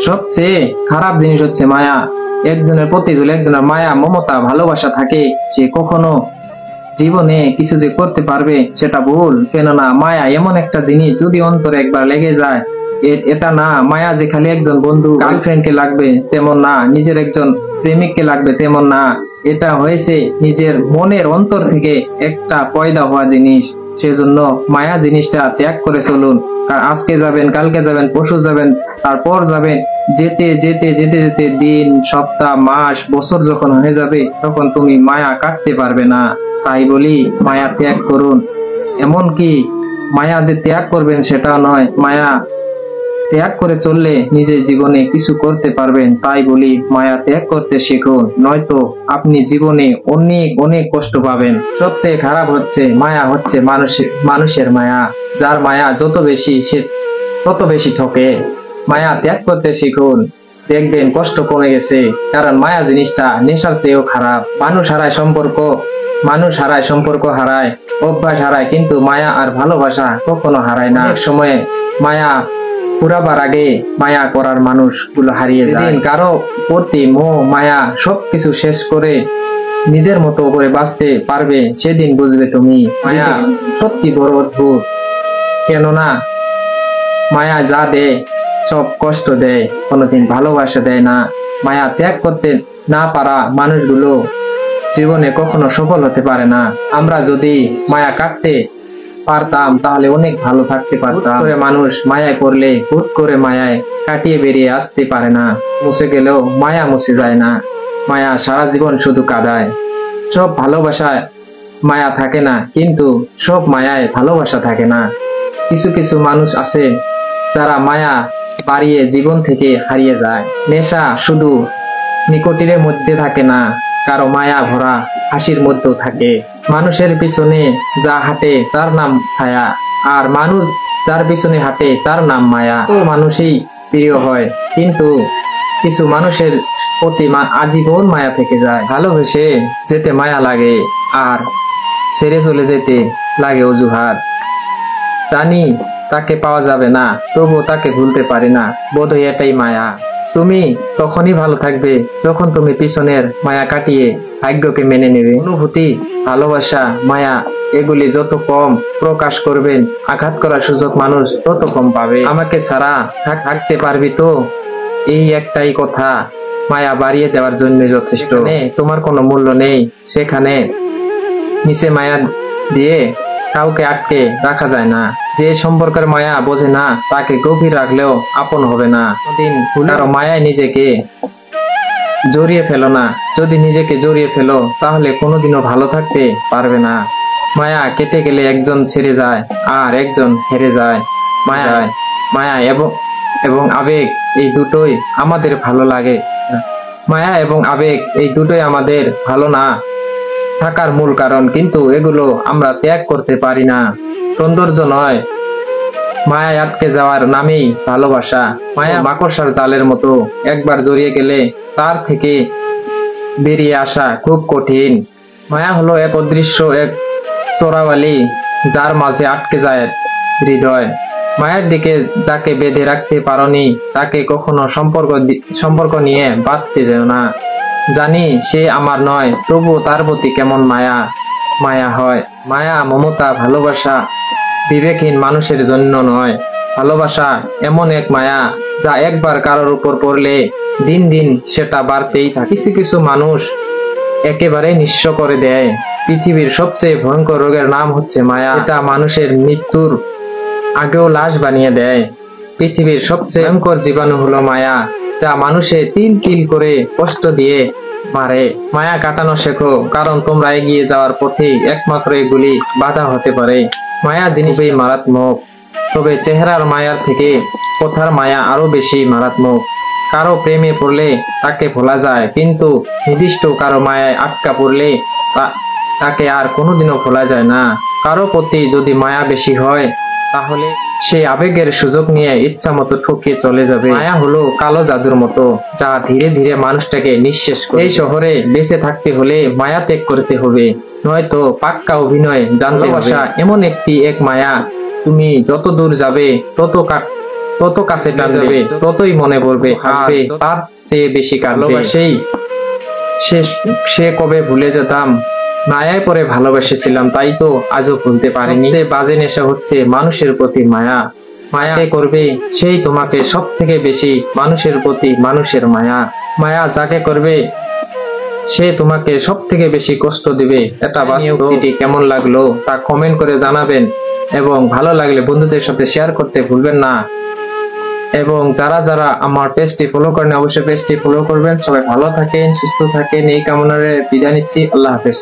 সবচেয়ে খারাপ জিনিস হচ্ছে মায়া। একজনের প্রতি যদি একজনের মায়া মমতা ভালোবাসা থাকে, সে কখনো জীবনে কিছু যে করতে পারবে সেটা ভুল। কেননা মায়া এমন একটা জিনিস, যদি অন্তরে একবার লেগে যায়, এটা না মায়া যে খালি একজন বন্ধু গার্লফ্রেন্ডকে লাগবে তেমন না, নিজের একজন প্রেমিককে লাগবে তেমন না। এটা হয়েছে নিজের মনের অন্তর থেকে একটা পয়দা হওয়া জিনিস। সেজন্য মায়া জিনিসটা ত্যাগ করে চলুন। কারণ আজকে যাবেন, কালকে যাবেন, পরশু যাবেন, তারপর যাবেন। যেতে যেতে যেতে যেতে দিন, সপ্তাহ, মাস, বছর যখন হয়ে যাবে, তখন তুমি মায়া কাটতে পারবে না। তাই বলি মায়া ত্যাগ করুন। এমনকি মায়া যে ত্যাগ করবেন সেটাও নয়, মায়া ত্যাগ করে চললে নিজের জীবনে কিছু করতে পারবেন। তাই বলি মায়া ত্যাগ করতে শিখুন, নয়তো আপনি জীবনে অনেক অনেক কষ্ট পাবেন। সবচেয়ে খারাপ হচ্ছে মায়া হচ্ছে মানুষের মায়া। যার মায়া যত বেশি, সে তত বেশি ঠকে। মায়া ত্যাগ করতে শিখুন, দেখবেন কষ্ট কমে গেছে। কারণ মায়া জিনিসটা নেশার চেয়েও খারাপ। মানুষ হারায়, সম্পর্ক হারায়, অভ্যাস হারায়, কিন্তু মায়া আর ভালোবাসা কখনো হারায় না। এক সময়ে মায়া পুরাবার আগে মায়া করার মানুষগুলো হারিয়ে যায়। কারো প্রতি মোহ মায়া সবকিছু শেষ করে নিজের মতো করে বাঁচতে পারবে, সেদিন বুঝবে তুমি মায়া সত্যি বড় অদ্ভুত। কেননা মায়া যা দেয় সব কষ্ট দেয়, কোনোদিন ভালোবাসা দেয় না। মায়া ত্যাগ করতে না পারা মানুষগুলো জীবনে কখনো সফল হতে পারে না। আমরা যদি মায়া কাটতে পারতাম তাহলে অনেক ভালো থাকতে পারতাম। করে মানুষ মায়ায় পড়লে হুট করে মায়ায় কাটিয়ে বেরিয়ে আসতে পারে না। মুছে গেলেও মায়া মুছে যায় না। মায়া সারা জীবন শুধু কাঁদায়। সব ভালোবাসায় মায়া থাকে না, কিন্তু সব মায়ায় ভালোবাসা থাকে না। কিছু কিছু মানুষ আছে যারা মায়া বাড়িয়ে জীবন থেকে হারিয়ে যায়। নেশা শুধু নিকোটিনের মধ্যে থাকে না, কারো মায়া ভরা হাসির মধ্যেও থাকে। মানুষের পিছনে যা হাঁটে তার নাম ছায়া, আর মানুষ যার পিছনে হাঁটে তার নাম মায়া। তো মানুষই প্রিয় হয়, কিন্তু কিছু মানুষের প্রতি আজীবন মায়া থেকে যায়। ভালোবেসে যেতে মায়া লাগে, আর ছেড়ে চলে যেতে লাগে অজুহাত। জানি তাকে পাওয়া যাবে না, তবুও তাকে ভুলতে পারি না, বোধহয় এটাই মায়া। তুমি তখনই ভালো থাকবে যখন তুমি পিছনের মায়া কাটিয়ে ভাগ্যকে মেনে নেবে। অনুভূতি, ভালোবাসা, মায়া এগুলি যত কম প্রকাশ করবেন, আঘাত করার সুযোগ মানুষ তত কম পাবে। আমাকে ছাড়া থাকতে পারবি তো, এই একটাই কথা মায়া বাড়িয়ে দেওয়ার জন্য যথেষ্ট। তোমার কোনো মূল্য নেই, সেখানে নিচে মায়া দিয়ে কাউকে আটকে রাখা যায় না। যে সম্পর্কের মায়া বোঝে না, তাকে গভীর রাখলেও আপন হবে না। কোনদিন কারো মায়ায় নিজেকে জড়িয়ে ফেলো না। যদি নিজেকে জড়িয়ে ফেলো তাহলে কোনোদিনও ভালো থাকতে পারবে না। মায়া কেটে গেলে একজন ছেড়ে যায় আর একজন হেরে যায়। মায়া এবং আবেগ এই দুটোই আমাদের ভালো লাগে। মায়া এবং আবেগ এই দুটোই আমাদের ভালো না থাকার মূল কারণ, কিন্তু এগুলো আমরা ত্যাগ করতে পারি না। সৌন্দর্য নয়, মায়ায় আটকে যাওয়ার নামেই ভালোবাসা। মায়া মাকড়সার জালের মতো, একবার জড়িয়ে গেলে তার থেকে বেরিয়ে আসা খুব কঠিন। মায়া হলো এক অদৃশ্য এক চোরাওয়ালি, যার মাঝে আটকে যায় হৃদয়। মায়ের দিকে যাকে বেঁধে রাখতে পারোনি, তাকে কখনো সম্পর্ক নিয়ে বাঁধতে যেও না। জানি সে আমার নয়, তবুও তার প্রতি কেমন মায়া হয়। মায়া, মমতা, ভালোবাসা বিবেকহীন মানুষের জন্য নয়। ভালোবাসা এমন এক মায়া যা একবার কারোর উপর পড়লে দিন দিন সেটা বাড়তেই থাকে। কিছু কিছু মানুষ একেবারে নিঃস্ব করে দেয়। পৃথিবীর সবচেয়ে ভয়ঙ্কর রোগের নাম হচ্ছে মায়া। এটা মানুষের মৃত্যুর আগেও লাশ বানিয়ে দেয়। পৃথিবীর সবচেয়ে ভয়ঙ্কর জীবাণু হলো মায়া, যা মানুষে তিল তিল করে কষ্ট দিয়ে মারে। মায়া কাটানো শেখো, কারণ তোমরা এগিয়ে যাওয়ার পথে একমাত্র এগুলি বাধা হতে পারে। মায়া জিনিসই মারাত্মক, তবে চেহারার মায়ার থেকে কথার মায়া আরো বেশি মারাত্মক। কারো প্রেমে পড়লে তাকে ভোলা যায়, কিন্তু নির্দিষ্ট কারো মায়ায় আটকা পড়লে তাকে আর কোনোদিনও ভোলা যায় না। কারো প্রতি যদি মায়া বেশি হয়, তাহলে সেই আবেগের সুযোগ নিয়ে ইচ্ছা মতো ঠকিয়ে চলে যাবে। মায়া হলো কালো জাদুর মতো, যা ধীরে ধীরে মানুষটাকে নিঃশেষ করে। এই শহরে বেঁচে থাকতে হলে মায়া ত্যাগ করতে হবে, নয়তো পাক্কা অভিনয় জানতে হবে। এমন এক মায়া, তুমি যত দূর যাবে তত তত কাছে টান দেবে, ততই মনে পড়বে, আসবে তার চেয়ে বেশি কাঁদবে। সেই সে কবে ভুলে যেতাম, মায়ায় পরে ভালোবেসেছিলাম, তাই তো আজও ভুলতে পারিনি। সে বাজে নেশা হচ্ছে মানুষের প্রতি মায়া। মায়া করবে সেই তোমাকে সব থেকে বেশি, মানুষের প্রতি মানুষের মায়া। মায়া যাকে করবে সে তোমাকে সব থেকে বেশি কষ্ট দিবে। এটা বাস্তবটি কেমন লাগলো তা কমেন্ট করে জানাবেন, এবং ভালো লাগলে বন্ধুদের সাথে শেয়ার করতে ভুলবেন না। এবং যারা যারা আমার পেজটি ফলো করেন অবশ্যই পেজটি ফলো করবেন। সবাই ভালো থাকেন, সুস্থ থাকেন, এই কামনায় বিদায় নিচ্ছি। আল্লাহ হাফেজ।